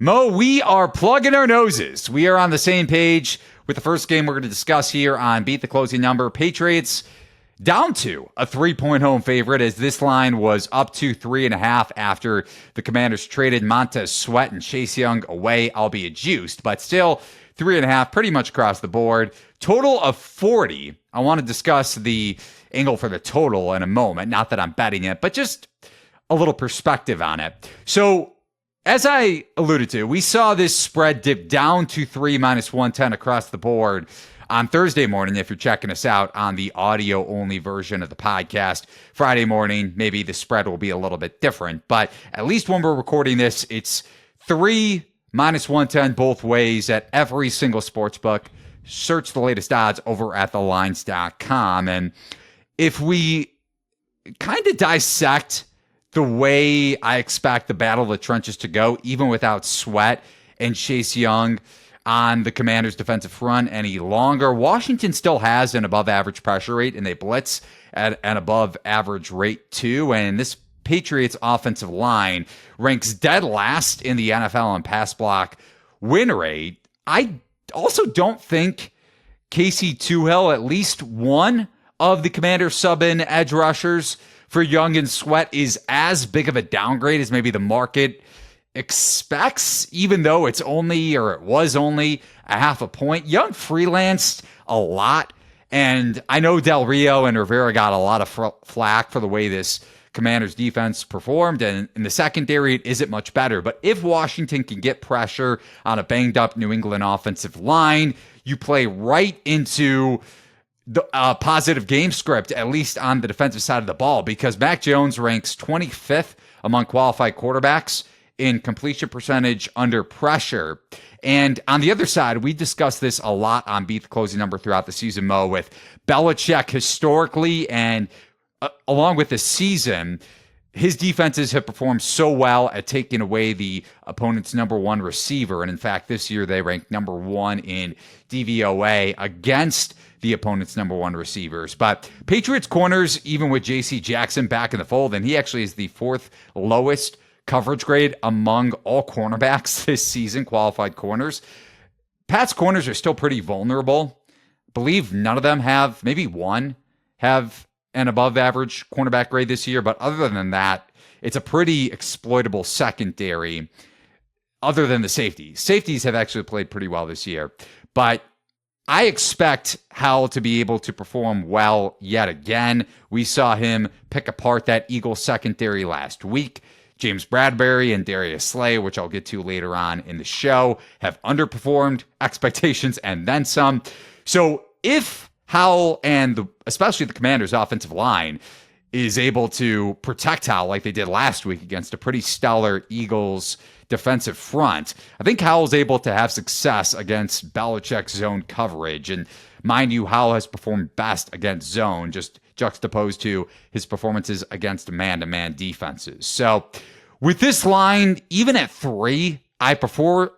Mo, we are plugging our noses. We are on the same page with the first game we're going to discuss here on Beat the Closing Number. Patriots down to a 3-point home favorite as this line was up to 3.5 after the Commanders traded Montez Sweat and Chase Young away, albeit juiced, but still 3.5 pretty much across the board. Total of 40. I want to discuss the angle for the total in a moment. Not that I'm betting it, but just a little perspective on it. So, as I alluded to, we saw this spread dip down to 3 minus 110 across the board on Thursday morning. If you're checking us out on the audio only version of the podcast, Friday morning, maybe the spread will be a little bit different. But at least when we're recording this, it's 3 minus 110 both ways at every single sportsbook. Search the latest odds over at thelines.com. And if we kind of dissect the way I expect the battle of the trenches to go, even without Sweat and Chase Young on the Commanders' defensive front any longer, Washington still has an above-average pressure rate, and they blitz at an above-average rate too. And this Patriots offensive line ranks dead last in the NFL in pass block win rate. I also don't think Casey Tuhill, at least one of the Commanders sub-in edge rushers for Young and Sweat, is as big of a downgrade as maybe the market expects, even though it was only a half a point. Young freelanced a lot, and I know Del Rio and Rivera got a lot of flack for the way this Commanders defense performed, and in the secondary it isn't much better. But if Washington can get pressure on a banged up New England offensive line, you play right into the positive game script, at least on the defensive side of the ball, because Mac Jones ranks 25th among qualified quarterbacks in completion percentage under pressure. And on the other side, we discussed this a lot on Beat the Closing Number throughout the season, Mo, with Belichick historically and along with the season, his defenses have performed so well at taking away the opponent's number one receiver. And in fact, this year they ranked number one in DVOA against the opponent's number one receivers. But Patriots corners, even with J.C. Jackson back in the fold, and he actually is the 4th lowest coverage grade among all cornerbacks this season, qualified corners. Pat's corners are still pretty vulnerable. I believe none of them have, maybe one, have an above average cornerback grade this year. But other than that, it's a pretty exploitable secondary other than the safeties. Safeties have actually played pretty well this year. But I expect Howell to be able to perform well yet again. We saw him pick apart that Eagles secondary last week. James Bradbury and Darius Slay, which I'll get to later on in the show, have underperformed expectations and then some. So if Howell and especially the Commanders' offensive line is able to protect Howell like they did last week against a pretty stellar Eagles defensive front, I think Howell's able to have success against Belichick's zone coverage. And mind you, Howell has performed best against zone, just juxtaposed to his performances against man-to-man defenses. So with this line, even at 3, I prefer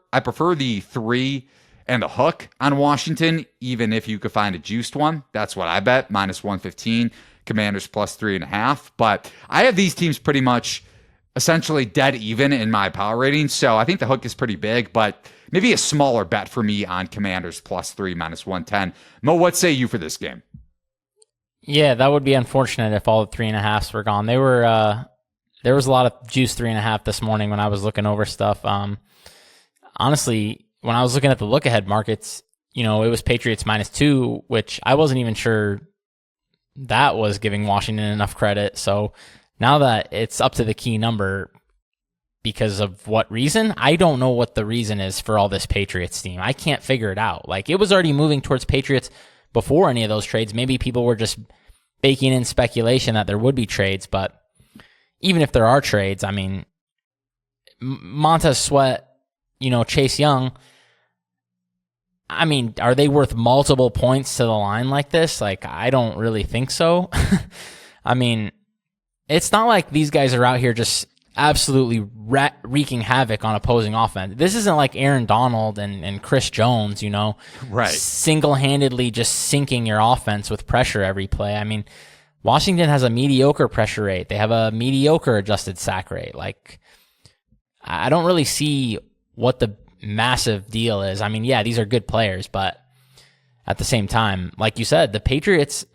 the 3 and the hook on Washington, even if you could find a juiced one. That's what I bet, minus 115, Commanders plus 3.5. But I have these teams pretty much essentially dead even in my power rating, so I think the hook is pretty big, but maybe a smaller bet for me on Commanders plus 3 minus 110. Mo, what say you for this game? Yeah, that would be unfortunate if all the 3.5s were gone. There was a lot of juice 3.5 this morning when I was looking over stuff. Honestly, when I was looking at the look-ahead markets, it was Patriots minus 2, which I wasn't even sure that was giving Washington enough credit. So now that it's up to the key number, because of what reason? I don't know what the reason is for all this Patriots team. I can't figure it out. Like, it was already moving towards Patriots before any of those trades. Maybe people were just baking in speculation that there would be trades, but even if there are trades, I mean, Montez Sweat, Chase Young, I mean, are they worth multiple points to the line like this? Like, I don't really think so. I mean, it's not like these guys are out here just absolutely wreaking havoc on opposing offense. This isn't like Aaron Donald and Chris Jones, right, single-handedly just sinking your offense with pressure every play. I mean, Washington has a mediocre pressure rate. They have a mediocre adjusted sack rate. Like, I don't really see what the massive deal is. I mean, yeah, these are good players, but at the same time, like you said, the Patriots,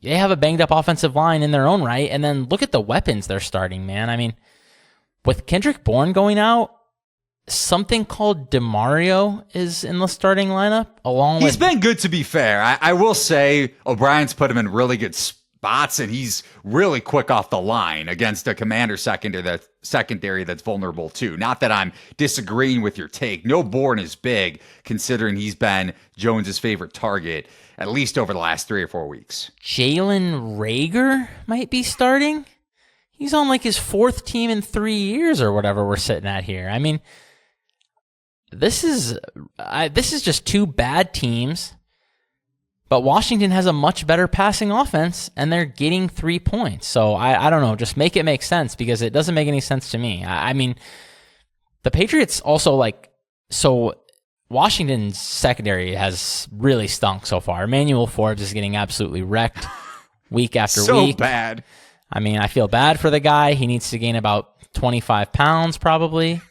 they have a banged up offensive line in their own right. And then look at the weapons they're starting, man. I mean, with Kendrick Bourne going out, something called DeMario is in the starting lineup along with... He's been good, to be fair. I will say O'Brien's put him in really good spots, and he's really quick off the line against a Commander secondary that's vulnerable too. Not that I'm disagreeing with your take. No, Bourne is big, considering he's been Jones's favorite target at least over the last 3 or 4 weeks. Jalen Reagor might be starting. He's on like his 4th team in 3 years or whatever we're sitting at here. I mean, this is just 2 bad teams, but Washington has a much better passing offense, and they're getting 3 points. So I don't know, just make it make sense, because it doesn't make any sense to me. I mean, the Patriots also so Washington's secondary has really stunk so far. Emmanuel Forbes is getting absolutely wrecked week after week. So bad. I mean, I feel bad for the guy. He needs to gain about 25 pounds probably.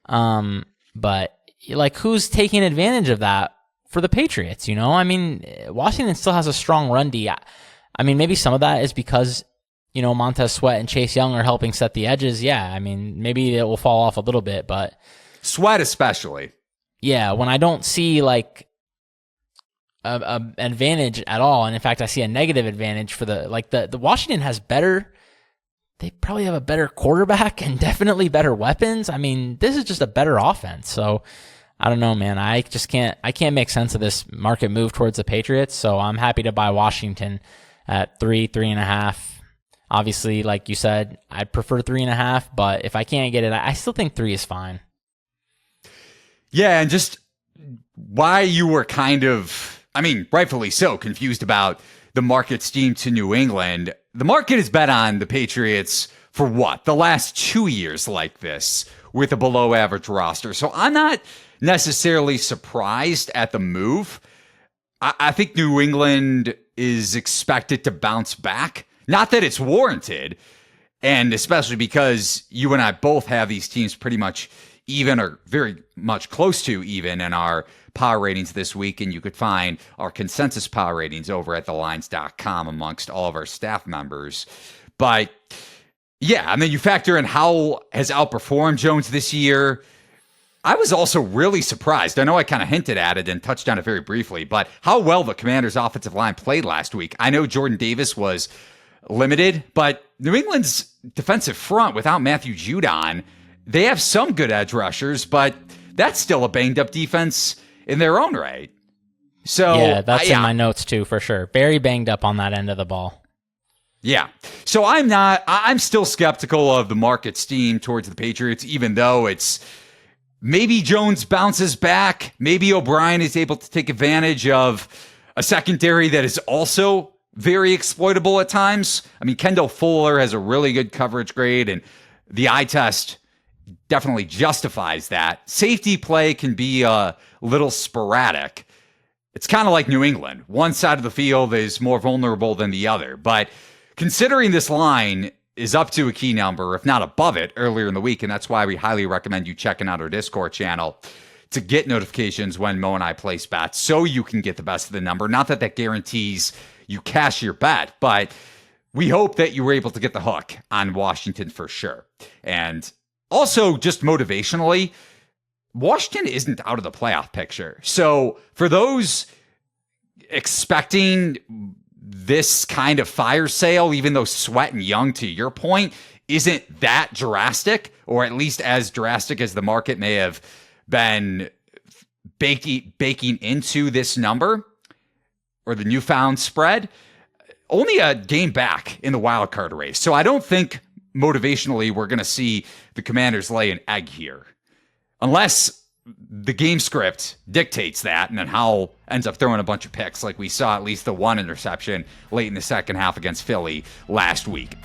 But who's taking advantage of that for the Patriots? I mean, Washington still has a strong run D. I mean, maybe some of that is because, Montez Sweat and Chase Young are helping set the edges. Yeah, I mean, maybe it will fall off a little bit, but Sweat especially. Yeah, when I don't see an advantage at all, and in fact, I see a negative advantage for the Washington has better. They probably have a better quarterback and definitely better weapons. I mean, this is just a better offense. So I don't know, man. I can't make sense of this market move towards the Patriots. So I'm happy to buy Washington at 3.5. Obviously, like you said, I'd prefer 3.5, but if I can't get it, I still think 3 is fine. Yeah, and just why you were kind of, I mean, rightfully so, confused about the market steam to New England. The market has bet on the Patriots for what? The last 2 years like this with a below average roster. So I'm not necessarily surprised at the move. I think New England is expected to bounce back. Not that it's warranted, and especially because you and I both have these teams pretty much even or very much close to even in our power ratings this week, and you could find our consensus power ratings over at thelines.com amongst all of our staff members. But yeah, I mean, you factor in how has outperformed Jones this year. I was also really surprised. I know I kind of hinted at it and touched on it very briefly, but how well the Commanders' offensive line played last week. I know Jordan Davis was limited, but New England's defensive front without Matthew Judon, they have some good edge rushers, but that's still a banged up defense in their own right. So yeah, that's in my notes too, for sure. Very banged up on that end of the ball. Yeah. So I'm still skeptical of the market steam towards the Patriots, even though it's maybe Jones bounces back. Maybe O'Brien is able to take advantage of a secondary that is also very exploitable at times. I mean, Kendall Fuller has a really good coverage grade, and the eye test definitely justifies that. Safety play can be a little sporadic. It's kind of like New England. One side of the field is more vulnerable than the other. But considering this line is up to a key number, if not above it, earlier in the week, and that's why we highly recommend you checking out our Discord channel to get notifications when Mo and I place bets so you can get the best of the number. Not that that guarantees you cash your bet, but we hope that you were able to get the hook on Washington for sure. And also, just motivationally, Washington isn't out of the playoff picture. So for those expecting this kind of fire sale, even though Sweat and Young, to your point, isn't that drastic, or at least as drastic as the market may have been baking into this number or the newfound spread, only a game back in the wild card race. So I don't think motivationally we're going to see the Commanders lay an egg here, unless the game script dictates that, and then Howell ends up throwing a bunch of picks like we saw at least the one interception late in the second half against Philly last week.